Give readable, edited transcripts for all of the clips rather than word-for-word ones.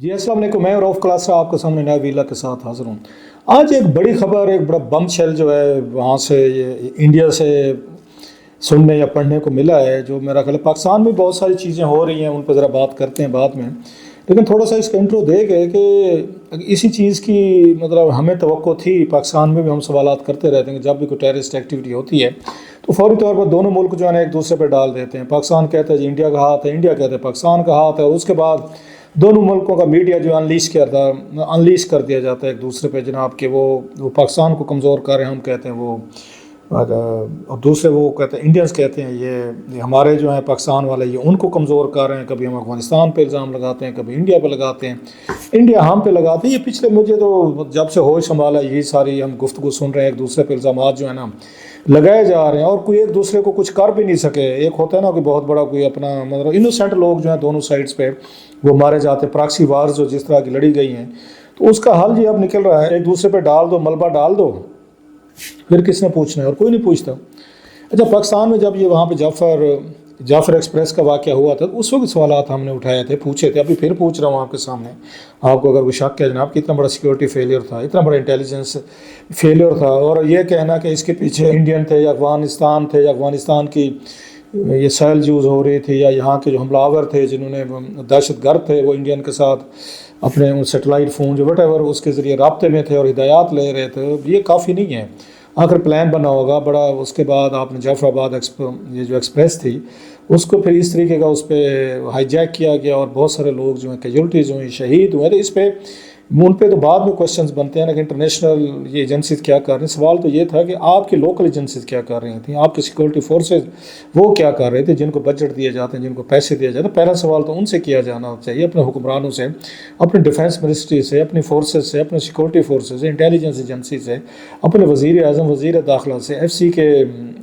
जी अस्सलाम वालेकुम। मैं रऊफ़ क्लासा आपके सामने नया वीला के साथ हाज़िर हूँ। आज एक बड़ी ख़बर, एक बड़ा बम शेल जो है वहाँ से ये इंडिया से सुनने या पढ़ने को मिला है, जो मेरा ख्याल है पाकिस्तान में बहुत सारी चीज़ें हो रही हैं, उन पर ज़रा बात करते हैं बाद में। लेकिन थोड़ा सा इसका इंट्रो दे गए कि इसी चीज़ की मतलब हमें तवक्को थी, पाकिस्तान में भी हम सवालात करते रहते हैं कि जब भी कोई टेररिस्ट एक्टिविटी होती है तो फौरी तौर पर दोनों मुल्क जो है ना एक दूसरे पर डाल देते हैं। पाकिस्तान कहता है जी इंडिया का हाथ है, इंडिया कहते हैं पाकिस्तान का हाथ है, और उसके बाद दोनों मुल्कों का मीडिया जो अनलीश कर दिया जाता है एक दूसरे पे, जनाब कि वो पाकिस्तान को कमज़ोर कर रहे हैं, हम कहते हैं वो, और दूसरे वो कहते हैं, इंडियंस कहते हैं ये हमारे जो है पाकिस्तान वाले ये उनको कमज़ोर कर रहे हैं। कभी हम अफगानिस्तान पे इल्ज़ाम लगाते हैं, कभी इंडिया पे लगाते हैं, इंडिया हम पे लगाते हैं। ये पिछले मुझे तो जब से होश संभाला यही सारी हम गुफ्तगू सुन रहे हैं, एक दूसरे पे इल्ज़ाम जो है ना लगाए जा रहे हैं, और कोई एक दूसरे को कुछ कर भी नहीं सके। एक होता है ना कि बहुत बड़ा कोई अपना मतलब इनोसेंट लोग जो हैं दोनों साइड्स पे वो मारे जाते हैं, प्रॉक्सी वार्स जो जिस तरह की लड़ी गई हैं, तो उसका हल ये अब निकल रहा है, एक दूसरे पे डाल दो, मलबा डाल दो, फिर किसने पूछना है, और कोई नहीं पूछता। अच्छा, पाकिस्तान में जब ये वहाँ पे जाफ़र एक्सप्रेस का वाक़या हुआ था, उस वक्त सवालात हमने उठाए थे, पूछे थे, अभी फिर पूछ रहा हूँ आपके सामने। आपको अगर कोई शक है जनाब कि इतना बड़ा सिक्योरिटी फेलियर था, इतना बड़ा इंटेलिजेंस फेलियर था, और ये कहना कि इसके पीछे इंडियन थे या अफगानिस्तान की ये सैल यूज़ हो रही थी, या यहाँ के जो हमलावर थे जिन्होंने दहशतगर्द थे वो इंडियन के साथ अपने उन सेटेलाइट फ़ोन जो वटेवर उसके ज़रिए राब्ते में थे और हिदायत ले रहे थे, ये काफ़ी नहीं है। आखिर प्लान बना होगा बड़ा, उसके बाद आपने जाफराबाद ये जो एक्सप्रेस थी उसको फिर इस तरीके का उस पर हाईजैक किया गया, और बहुत सारे लोग जो हैं कैजुअल्टीज़ हुई, शहीद हुए। तो इस पर उन पे तो बाद में क्वेश्चंस बनते हैं ना कि इंटरनेशनल ये एजेंसीज क्या कर रही हैं। सवाल तो ये था कि आपकी लोकल एजेंसीज क्या कर रही थी, आपकी सिक्योरिटी फोर्सेज वो क्या कर रहे थे, जिनको बजट दिए जाते हैं, जिनको पैसे दिए जाते हैं। पहला सवाल तो उनसे किया जाना चाहिए, अपने हुक्मरानों से, अपने डिफेंस मिनिस्ट्री से, अपनी फोर्सेज से, अपने सिक्योरिटी फोर्सेज से, इंटेलिजेंस एजेंसी से, अपने वज़ीर आज़म, वज़ीर दाखिला से, FC के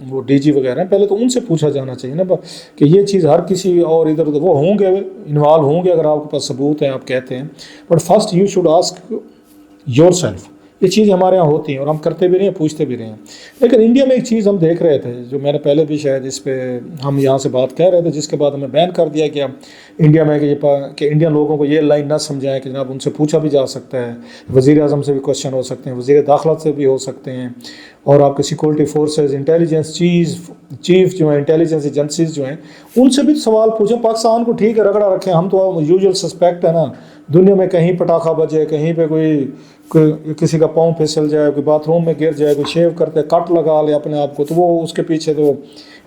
वो DG वगैरह, पहले तो उनसे पूछा जाना चाहिए ना कि ये चीज़ हर किसी और इधर उधर वो होंगे, इन्वॉल्व होंगे अगर आपके पास सबूत हैं, आप कहते हैं, but first you should ask yourself. ये चीज़ हमारे यहाँ होती हैं और हम करते भी रहे हैं, पूछते भी रहे हैं। लेकिन इंडिया में एक चीज़ हम देख रहे थे, जो मैंने पहले भी शायद इस पर हम यहाँ से बात कह रहे थे, जिसके बाद हमें बैन कर दिया गया इंडिया में कि इंडियन लोगों को ये लाइन ना समझाएं कि जनाब उनसे पूछा भी जा सकता है, वज़ीर आज़म से भी क्वेश्चन हो सकते हैं, वज़ीर दाखिला से भी हो सकते हैं, और आपके सिक्योरिटी फोर्सेज, इंटेलिजेंस चीफ जो हैं, इंटेलिजेंस एजेंसीज जो हैं, उनसे भी सवाल पूछें। पाकिस्तान को ठीक है रगड़ा रखें, हम तो यूजुअल सस्पेक्ट है ना, दुनिया में कहीं पटाखा बजे, कहीं पे कोई किसी का पाँव फिसल जाए, कोई बाथरूम में गिर जाए, कोई शेव करते कट लगा ले अपने आप को, तो वो उसके पीछे तो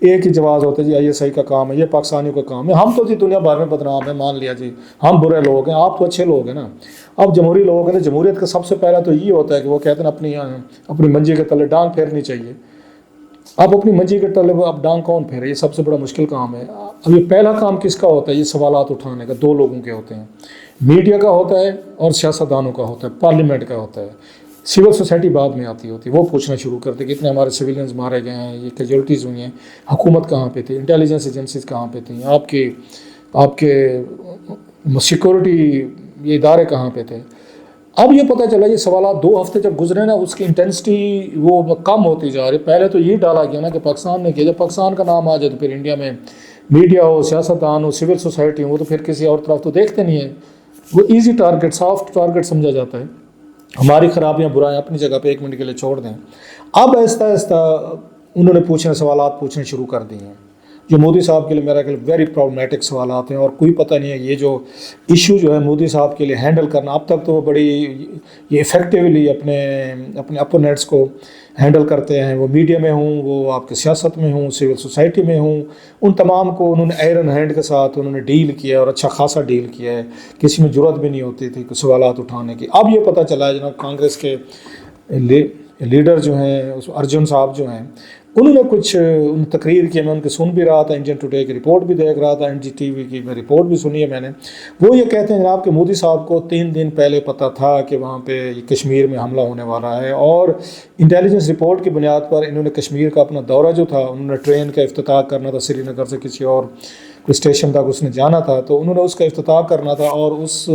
एक ही जवाब होता है जी ISI का काम है, ये पाकिस्तानियों का काम है। हम तो जी दुनिया भर में बदनाम है, मान लिया जी हम बुरे लोग हैं, आप तो अच्छे लोग हैं ना। अब जमहूरी लोग हैं, जमहूरियत का सबसे पहला तो ये होता है कि वो कहते हैं अपनी मंजी के तले डांग फेरनी चाहिए। अब अपनी मंजी के तले अब डांग कौन फेरे, ये सबसे बड़ा मुश्किल काम है। अब ये पहला काम किसका होता है, ये सवालात उठाने का, दो लोगों के होते हैं, मीडिया का होता है और सियासतदानों का होता है, पार्लियामेंट का होता है। सिविल सोसाइटी बाद में आती होती है, वो पूछना शुरू करते कि इतने हमारे सिविलियंस मारे गए हैं, ये कैजुअल्टीज़ हुई हैं, हुकूमत कहाँ पे थी, इंटेलिजेंस एजेंसीज कहाँ पे थी, आपके सिक्योरिटी ये इदारे कहाँ पे थे। अब ये पता चला ये सवाल 2 हफ्ते जब गुजरे ना, उसकी इंटेंसिटी वो कम होती जा रही। पहले तो ये डाला गया ना कि पाकिस्तान ने किया, जब पाकिस्तान का नाम आ जाए तो फिर इंडिया में मीडिया हो, सियासतदान हो, सिविल सोसाइटी हो, तो फिर किसी और तरफ तो देखते नहीं है, वो ईजी टारगेट, सॉफ्ट टारगेट समझा जाता है। हमारी खराबियाँ बुराइयाँ अपनी जगह पे 1 मिनट के लिए छोड़ दें। अब आहिस्ता आहिस्ता उन्होंने सवालात पूछने शुरू कर दिए हैं, जो मोदी साहब के लिए मेरा ख्याल वेरी प्रॉब्लमेटिक सवालात हैं, और कोई पता नहीं है ये जो इशू जो है मोदी साहब के लिए हैंडल करना। अब तक तो वो बड़ी ये इफ़ेक्टिवली अपने अपोनेंट्स को हैंडल करते हैं, वो मीडिया में हूँ, वो आपके सियासत में हूँ, सिविल सोसाइटी में हूँ, उन तमाम को उन्होंने आयरन हैंड के साथ उन्होंने डील किया, और अच्छा खासा डील किया है, किसी में जुर्रत भी नहीं होती थी सवालात उठाने की। अब ये पता चला है जनाब कांग्रेस के लीडर जो हैं अर्जुन साहब जो हैं, उन्होंने कुछ तकरीर की, मैं उनकी सुन भी रहा था, इंडियन टुडे की रिपोर्ट भी देख रहा था, NDTV की मैं रिपोर्ट भी सुनी है मैंने। वो ये कहते हैं जनाब कि मोदी साहब को 3 दिन पहले पता था कि वहाँ पे कश्मीर में हमला होने वाला है, और इंटेलिजेंस रिपोर्ट की बुनियाद पर इन्होंने कश्मीर का अपना दौरा जो था, उन्होंने ट्रेन का इफ्तिताह करना था, श्रीनगर से किसी और कोई स्टेशन तक उसने जाना था, तो उन्होंने उसका इफ्तिताह करना था, और उस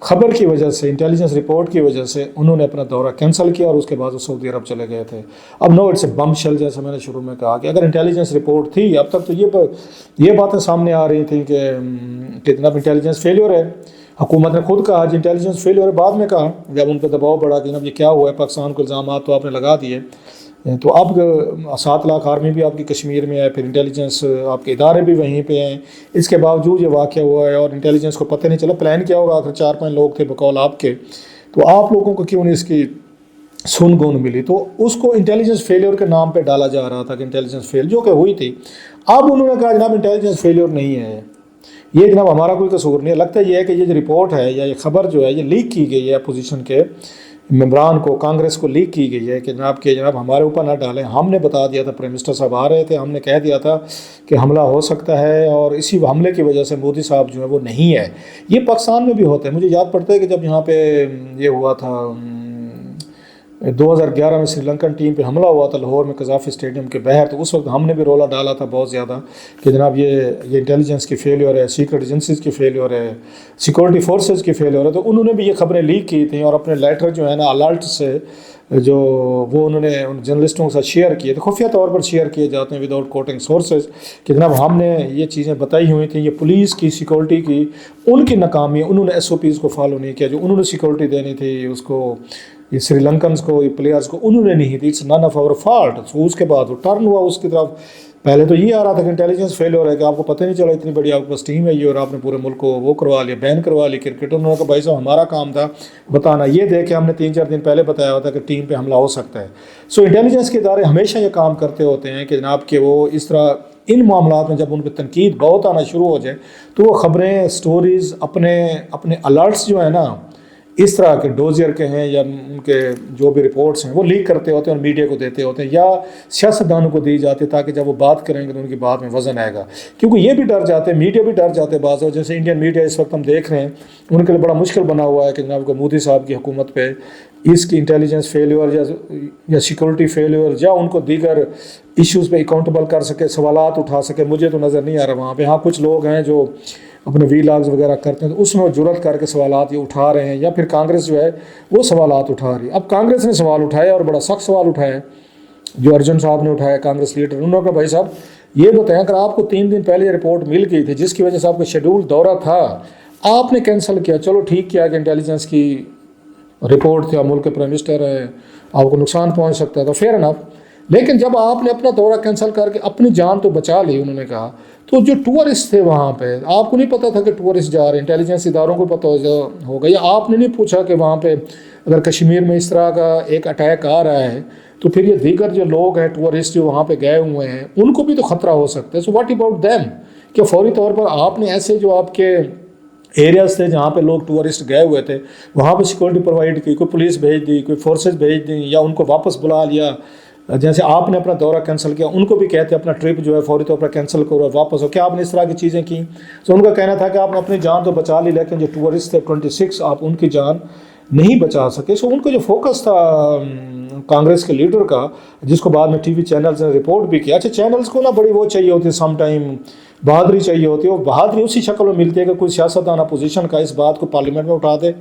खबर की वजह से, इंटेलिजेंस रिपोर्ट की वजह से उन्होंने अपना दौरा कैंसिल किया, और उसके बाद वो सऊदी अरब चले गए थे। अब no it's a bombshell, जैसे मैंने शुरू में कहा कि अगर इंटेलिजेंस रिपोर्ट थी, अब तक तो ये बातें सामने आ रही थी कि जनाब इंटेलिजेंस फेलियर है, हुकूमत ने खुद कहा इंटेलिजेंस फेल और बाद में कहा जब उन पर दबाव बढ़ा कि जनाब ये क्या हुआ है, पाकिस्तान को इल्ज़ाम तो आपने लगा दिए, तो अब 7 लाख आर्मी भी आपकी कश्मीर में है, फिर इंटेलिजेंस आपके इदारे भी वहीं पे हैं, इसके बावजूद ये वाक़या हुआ है और इंटेलिजेंस को पता नहीं चला प्लान क्या होगा। आखिर 4-5 लोग थे बकौल आपके, तो आप लोगों को क्यों नहीं इसकी सुन गुन मिली? तो उसको इंटेलिजेंस फेलियर के नाम पे डाला जा रहा था कि इंटेलिजेंस फेल, जो कि हुई थी। अब उन्होंने कहा जनाब इंटेलिजेंस फेलियर नहीं है, ये जनाब हमारा कोई कसूर नहीं है। लगता ये है कि ये जो रिपोर्ट है या ये खबर जो है ये लीक की गई है अपोजिशन के मेम्बरान को, कांग्रेस को लीक की गई है कि जनाब हमारे ऊपर ना डालें, हमने बता दिया था, प्राइम मिनिस्टर साहब आ रहे थे, हमने कह दिया था कि हमला हो सकता है और इसी हमले की वजह से मोदी साहब जो है वो नहीं है। ये पाकिस्तान में भी होता है। मुझे याद पड़ता है कि जब यहाँ पे ये हुआ था 2011 में श्रीलंकन टीम पे हमला हुआ था लाहौर में कज़ाफ़ी स्टेडियम के बाहर, तो उस वक्त हमने भी रोला डाला था बहुत ज़्यादा कि जनाब ये इंटेलिजेंस की फेलियर है, सीक्रेट एजेंसीज़ की फेलियर है, सिक्योरिटी फोर्सेस की फेलियर है। तो उन्होंने भी ये खबरें लीक की थी और अपने लेटर जो है ना अलर्ट से जो वो उन्होंने उन जर्नलिस्टों के साथ शेयर किए थे, खुफिया तौर पर शेयर किए जाते हैं विदाउट कोटिंग सोर्सेज कि जनाब हमने ये चीज़ें बताई हुई थी, ये पुलिस की सिक्योरिटी की उनकी नाकामी है, उन्होंने SOPs को फॉलो नहीं किया, जो उन्होंने सिक्योरिटी देनी थी उसको ये श्रीलंकन्स को, ये प्लेयर्स को उन्होंने नहीं दी, it's none of our fault. तो उसके बाद वो टर्न हुआ उसकी तरफ। पहले तो ये आ रहा था कि इंटेलिजेंस फेल हो रहा है कि आपको पता नहीं चला इतनी बड़ी आपके पास टीम है ये और आपने पूरे मुल्क को वो करवा लिया, बैन करवा लिया क्रिकेट। उन्होंने कहा भाई साहब हमारा काम था बताना, ये देख के हमने 3-4 दिन पहले बताया होता कि टीम पे हमला हो सकता है। सो इंटेलिजेंस के इदारे हमेशा ये काम करते होते हैं कि जनाब कि वो इस तरह इन मामलात में जब उन पर तनकीद बहुत आना शुरू हो जाए तो वो ख़बरें, स्टोरीज़, अपने अलर्ट्स जो है ना इस तरह के डोजियर के हैं या उनके जो भी रिपोर्ट्स हैं वो लीक करते होते हैं और मीडिया को देते होते हैं या सियासतदानों को दी जाती है ताकि जब वो बात करेंगे तो उनकी बात में वज़न आएगा। क्योंकि ये भी डर जाते हैं, मीडिया भी डर जाते हैं बाज़, जैसे इंडियन मीडिया इस वक्त हम देख रहे हैं उनके लिए बड़ा मुश्किल बना हुआ है कि जनाब को मोदी साहब की हुकूमत पे इसकी इंटेलिजेंस फेलियर या सिक्योरिटी फेलियर या उनको दीगर इश्यूज़ पे अकाउंटेबल कर सके, सवालात उठा सके। मुझे तो नज़र नहीं आ रहा वहाँ पे। हाँ कुछ लोग हैं जो अपने वीलॉग्स वगैरह करते हैं तो उसमें वो जुर्रत करके सवालात ये उठा रहे हैं या फिर कांग्रेस जो है वो सवालात उठा रही है। अब कांग्रेस ने सवाल उठाया और बड़ा सख्त सवाल उठाया जो अर्जुन साहब ने उठाया, कांग्रेस लीडर। उन्होंने कहा भाई साहब ये बताएं अगर आपको 3 दिन पहले रिपोर्ट मिल गई थी जिसकी वजह से आपका शेड्यूल दौरा था, आपने कैंसिल किया, चलो ठीक किया कि इंटेलिजेंस की रिपोर्ट थी, मुल्क के प्राइम मिनिस्टर है, आपको नुकसान पहुँच सकता है तो फेयर इनफ। लेकिन जब आपने अपना दौरा कैंसिल करके अपनी जान तो बचा ली, उन्होंने कहा, तो जो टूरिस्ट थे वहाँ पे आपको नहीं पता था कि टूरिस्ट जा रहे हैं, इंटेलिजेंस इदारों को पता होगा, या आपने नहीं पूछा कि वहाँ पे अगर कश्मीर में इस तरह का एक अटैक आ रहा है तो फिर ये दीगर जो लोग हैं टूरिस्ट जो वहाँ पे गए हुए हैं उनको भी तो ख़तरा हो सकता है। So what about them? कि फौरी तौर पर आपने ऐसे जो आपके एरियाज़ थे जहाँ पे लोग टूरिस्ट गए हुए थे वहाँ पे सिक्योरिटी प्रोवाइड की, कोई पुलिस भेज दी, कोई फोर्सेस भेज दी या उनको वापस बुला लिया। जैसे आपने अपना दौरा कैंसिल किया, उनको भी कहते हैं अपना ट्रिप जो है फौरी तौर पर कैंसिल करो वापस हो, क्या आपने इस तरह की चीज़ें की? तो उनका कहना था कि आपने अपनी जान तो बचा ली लेकिन जो टूरिस्ट थे 26 आप उनकी जान नहीं बचा सके। सो उनको जो फोकस था कांग्रेस के लीडर का, जिसको बाद में TV चैनल्स ने रिपोर्ट भी किया। अच्छा चैनल्स को ना बड़ी वो चाहिए होती है, सम टाइम बहादुरी चाहिए होती है, वो बहादुरी उसी शक्ल में मिलती है कि कोई सियासतदान अपोजिशन का इस बात को पार्लियामेंट में उठा दे,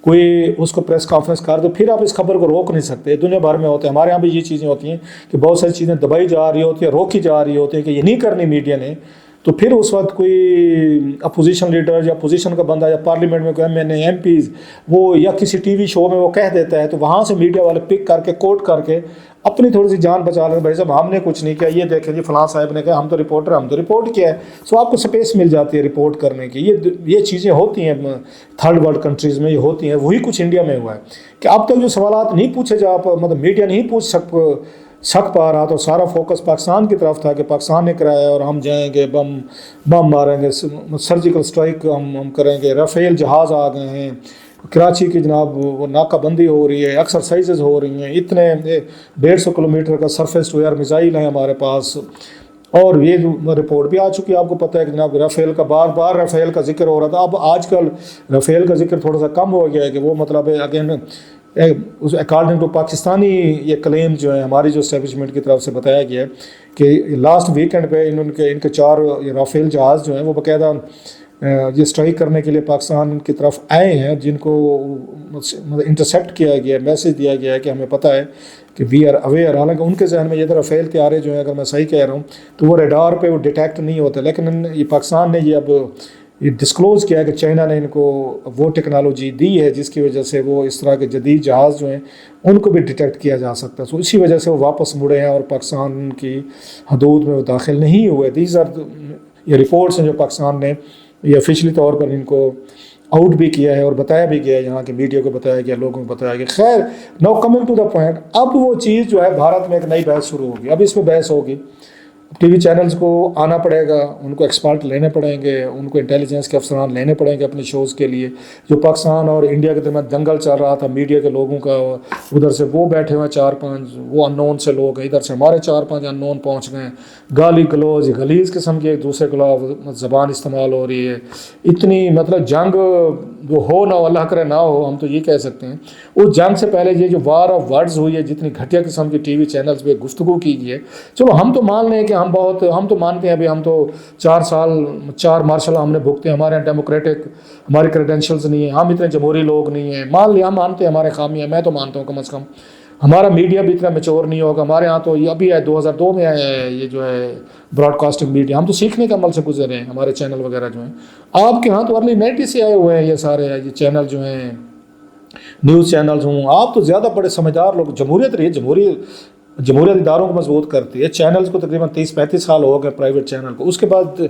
कोई उसको प्रेस कॉन्फ्रेंस कर दो, फिर आप इस खबर को रोक नहीं सकते। दुनिया भर में होते हैं, हमारे यहाँ भी ये चीज़ें होती हैं कि बहुत सारी चीज़ें दबाई जा रही होती है, रोकी जा रही होती है कि ये नहीं करनी मीडिया ने, तो फिर उस वक्त कोई अपोजिशन लीडर या अपोजिशन का बंदा या पार्लियामेंट में कोई MNA MPs वो या किसी TV शो में वो कह देता है तो वहाँ से मीडिया वाले पिक करके कोट करके अपनी थोड़ी सी जान बचा लें। भाई साहब हमने कुछ नहीं किया, ये देखें जी फलां साहब ने कहा हम तो रिपोर्टर, हम तो रिपोर्ट किया है। सो आपको स्पेस मिल जाती है रिपोर्ट करने की। ये चीज़ें होती हैं थर्ड वर्ल्ड कंट्रीज़ में, ये होती हैं। वही कुछ इंडिया में हुआ है कि अब तक जो सवालात नहीं पूछे जा मतलब मीडिया नहीं पूछ सक पा रहा, तो सारा फोकस पाकिस्तान की तरफ था कि पाकिस्तान ने कराया और हम जाएंगे बम मारेंगे, सर्जिकल स्ट्राइक हम करेंगे, राफेल जहाज़ आ गए हैं, कराची की जनाब वो नाकाबंदी हो रही है, एक्सरसाइजेज हो रही हैं, इतने 150 किलोमीटर का सरफेस टू एयर मिसाइल है हमारे पास। और ये रिपोर्ट भी आ चुकी है, आपको पता है कि जनाब राफेल का बार बार राफेल का जिक्र हो रहा था। अब आजकल राफेल का जिक्र थोड़ा सा कम हो गया है कि वो मतलब अगेन उस अकॉर्डिंग टू पाकिस्तानी ये क्लेम जो है हमारी जो एस्टेब्लिशमेंट की तरफ से बताया गया है कि लास्ट वीकेंड पे इनके 4 राफेल जहाज़ जो हैं वो बाकायदा ये स्ट्राइक करने के लिए पाकिस्तान की तरफ आए हैं, जिनको मतलब इंटरसेप्ट किया गया, मैसेज दिया गया है कि हमें पता है कि वी आर अवेयर। हालांकि उनके जहन में ये तो राफेल तैयारे जो है, अगर मैं सही कह रहा हूँ तो वो रेडार पे वो डिटेक्ट नहीं होते, लेकिन ये पाकिस्तान ने ये अब یہ ڈسکلوز کیا ہے کہ چائنا نے ان کو وہ ٹیکنالوجی دی ہے جس کی وجہ سے وہ اس طرح کے جدید جہاز جو ہیں ان کو بھی ڈیٹیکٹ کیا جا سکتا ہے. سو اسی وجہ سے وہ واپس مڑے ہیں اور پاکستان کی حدود میں وہ داخل نہیں ہوئے. دیز آر یہ رپورٹس ہیں جو پاکستان نے یہ آفیشلی طور پر ان کو آؤٹ بھی کیا ہے اور بتایا بھی گیا ہے, یہاں کے میڈیا کو بتایا گیا, لوگوں کو بتایا گیا. خیر نو کمنگ ٹو دا پوائنٹ, اب وہ چیز جو ہے بھارت میں ایک نئی بحث شروع ہوگی. اب اس پہ بحث ہوگی, ٹی وی چینلز کو آنا پڑے گا, ان کو ایکسپرٹ لینے پڑیں گے, ان کو انٹیلیجنس کے افسران لینے پڑیں گے اپنے شوز کے لیے. جو پاکستان اور انڈیا کے درمیان دنگل چل رہا تھا میڈیا کے لوگوں کا, ادھر سے وہ بیٹھے ہوئے 4-5 وہ ان نون سے لوگ ہیں, ادھر سے ہمارے 4-5 ان نون پہنچ گئے ہیں, گالی گلوز غلیظ قسم کی ایک دوسرے کے خلاف زبان استعمال ہو رہی ہے. اتنی مطلب جنگ وہ ہو نہ ہو, اللہ کرے نہ ہو, ہم تو یہ کہہ سکتے ہیں. اس جنگ سے پہلے یہ جو وار آف ورڈز ہوئی ہے, جتنی گھٹیا قسم کی ٹی وی چینلز پہ گفتگو کی گئی ہے, چلو ہم تو مان لیں کہ ہم تو مانتے ہیں ابھی ہم تو 4 مارشل ہم نے بھگتے ہیں, ہمارے یہاں ڈیموکریٹک ہماری کریڈینشلز نہیں ہیں, ہم اتنے جمہوری لوگ نہیں ہیں, مان لیا ہم مانتے ہیں ہمارے خامی ہیں. میں تو مانتا ہوں کم از کم ہمارا میڈیا بھی اتنا میچور نہیں ہوگا. ہمارے ہاں تو یہ ابھی ہے 2002 میں آیا ہے یہ جو ہے براڈ کاسٹنگ میڈیا, ہم تو سیکھنے کے عمل سے گزرے ہیں. ہمارے چینل وغیرہ جو ہیں آپ کے ہاں تو ارلی 90 سے آئے ہوئے ہیں یہ سارے یہ چینل جو ہیں نیوز چینلز ہوں. آپ تو زیادہ بڑے سمجھدار لوگ, جمہوریت رہی ہے, جمہوریت اداروں کو مضبوط کرتی ہے. چینلز کو تقریباً 30-35 سال ہو گئے پرائیویٹ چینل کو. اس کے بعد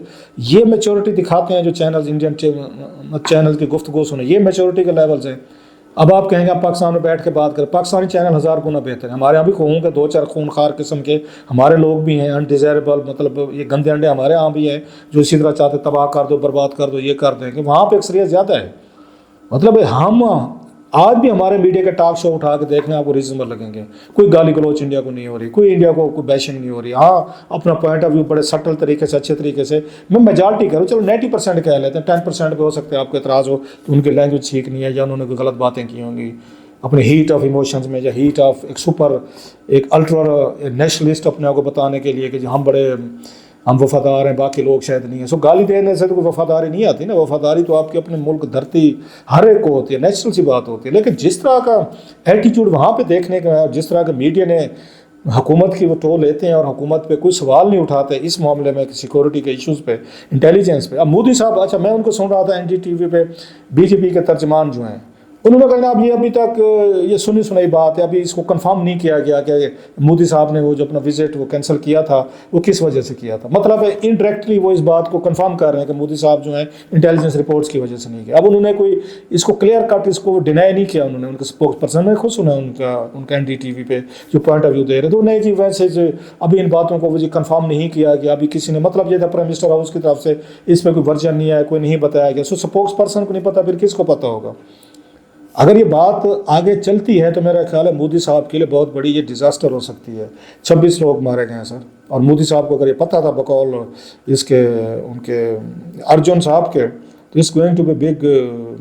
یہ میچورٹی دکھاتے ہیں جو چینلز انڈین چینل کی گفتگو سنیں, یہ میچورٹی کے لیولز ہیں. اب آپ کہیں گے آپ پاکستان میں بیٹھ کے بات کریں, پاکستانی چینل 1000 گنا بہتر ہیں. ہمارے یہاں بھی ہوں گے 2-4 خونخوار قسم کے ہمارے لوگ بھی ہیں, انڈیزائربل مطلب یہ گندے انڈے ہمارے یہاں بھی ہیں جو اسی طرح چاہتے تباہ کر دو, برباد کر دو, یہ کر دیں گے. وہاں پہ اکثریت زیادہ ہے. مطلب ہم آج بھی ہمارے میڈیا کے ٹاک شو اٹھا کے دیکھنا آپ کو ریزنبل لگیں گے. کوئی گالی گلوچ انڈیا کو نہیں ہو رہی, کوئی انڈیا کو کوئی بیشنگ نہیں ہو رہی. ہاں اپنا پوائنٹ آف ویو بڑے سٹل طریقے سے اچھے طریقے سے, میں میجارٹی کروں چلو 90% کہہ لیتے ہیں, 10% پہ ہو سکتا ہے آپ کو اعتراض ہو کہ ان کی لینگویج ٹھیک نہیں ہے یا انہوں نے کوئی غلط باتیں کی ہوں گی اپنے ہیٹ آف ایموشنز میں, یا ہیٹ آف ایک الٹرا نیشنلسٹ اپنے آپ کو بتانے کے لیے کہ ہم وفادار ہیں باقی لوگ شاید نہیں ہیں. سو گالی دینے سے تو کوئی وفاداری نہیں آتی نا. وفاداری تو آپ کے اپنے ملک دھرتی ہر ایک کو ہوتی ہے, نیچرل سی بات ہوتی ہے. لیکن جس طرح کا ایٹیٹیوڈ وہاں پہ دیکھنے کا ہے, جس طرح کے میڈیا نے حکومت کی وہ ٹو لیتے ہیں اور حکومت پہ کوئی سوال نہیں اٹھاتے اس معاملے میں سیکورٹی کے ایشوز پہ, انٹیلیجنس پہ. اب مودی صاحب, اچھا میں ان کو سن رہا تھا این ڈی ٹی وی پہ, بی جے پی کے ترجمان جو ہیں انہوں نے کہا اب یہ ابھی تک یہ سنائی بات ہے, ابھی اس کو کنفرم نہیں کیا گیا کہ مودی صاحب نے وہ جو اپنا وزٹ وہ کینسل کیا تھا وہ کس وجہ سے کیا تھا. مطلب انڈائریکٹلی وہ اس بات کو کنفرم کر رہے ہیں کہ مودی صاحب جو ہیں انٹیلیجنس رپورٹس کی وجہ سے نہیں کیا. اب انہوں نے کوئی اس کو کلیئر کٹ اس کو ڈینائی نہیں کیا. انہوں نے ان کے اسپوکس پرسن نے خود سنا ان کا این ڈی ٹی وی پہ جو پوائنٹ آف ویو دے رہے تو نہیں جی ویسے ابھی ان باتوں کو وہ کنفرم نہیں کیا گیا. ابھی کسی نے مطلب یہ تھا پرائم منسٹر ہاؤس کی طرف سے اس پہ کوئی ورژن نہیں آیا, کوئی نہیں بتایا گیا. سو اسپوکس پرسن کو نہیں پتا, پھر کس کو پتا ہوگا. اگر یہ بات آگے چلتی ہے تو میرا خیال ہے مودی صاحب کے لیے بہت بڑی یہ ڈیزاسٹر ہو سکتی ہے. 26 لوگ مارے گئے ہیں سر, اور مودی صاحب کو اگر یہ پتہ تھا بقول اس کے ان کے ارجن صاحب کے, تو اس گوئنگ ٹو بی بگ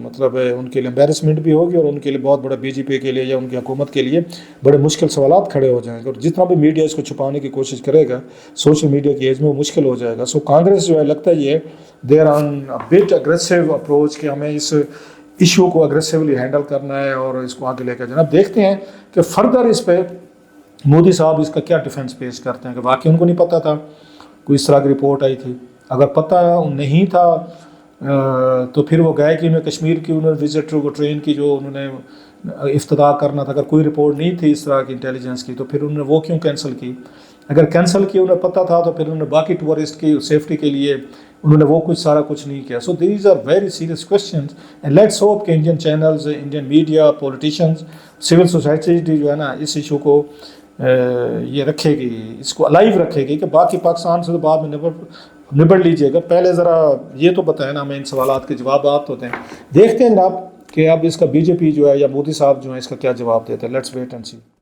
مطلب ان کے لیے امبیرسمنٹ بھی ہوگی, اور ان کے لیے بہت بڑا بی جے پی کے لیے یا ان کی حکومت کے لیے بڑے مشکل سوالات کھڑے ہو جائیں گے. اور جتنا بھی میڈیا اس کو چھپانے کی کوشش کرے گا سوشل میڈیا کی ایج میں وہ مشکل ہو جائے گا. سو کانگریس جو ہے لگتا ہے یہ دیر آن بٹ اگریسو اپروچ کہ ہمیں اس ایشو کو اگریسولی ہینڈل کرنا ہے اور اس کو آگے لے کر جانا. دیکھتے ہیں کہ فردر اس پہ مودی صاحب اس کا کیا ڈیفینس پیش کرتے ہیں کہ واقعی ان کو نہیں پتہ تھا کوئی اس طرح کی رپورٹ آئی تھی. اگر پتہ نہیں تھا تو پھر وہ گئے کہ انہیں کشمیر کی انہوں نے وزٹ وہ ٹرین کی جو انہوں نے افتتاح کرنا تھا, اگر کوئی رپورٹ نہیں تھی اس طرح کی انٹیلیجنس کی تو پھر انہوں نے وہ کیوں کینسل کی. اگر کینسل کی انہیں پتہ تھا تو پھر انہوں نے باقی ٹورسٹ کی سیفٹی کے لیے انہوں نے وہ سارا کچھ نہیں کیا. So these are very serious questions and let's hope کہ Indian channels, Indian media, politicians, civil society جو ہے نا اس ایشو کو یہ رکھے گی, اس کو الائیو رکھے گی کہ باقی پاکستان سے تو بعد میں نبڑ لیجیے گا, پہلے ذرا یہ تو بتائیں نا ہمیں ان سوالات کے جوابات ہوتے ہیں. دیکھتے ہیں جناب کہ اب اس کا بی جے پی جو ہے یا مودی صاحب جو ہیں اس کا کیا جواب دیتے ہیں. Let's wait and C.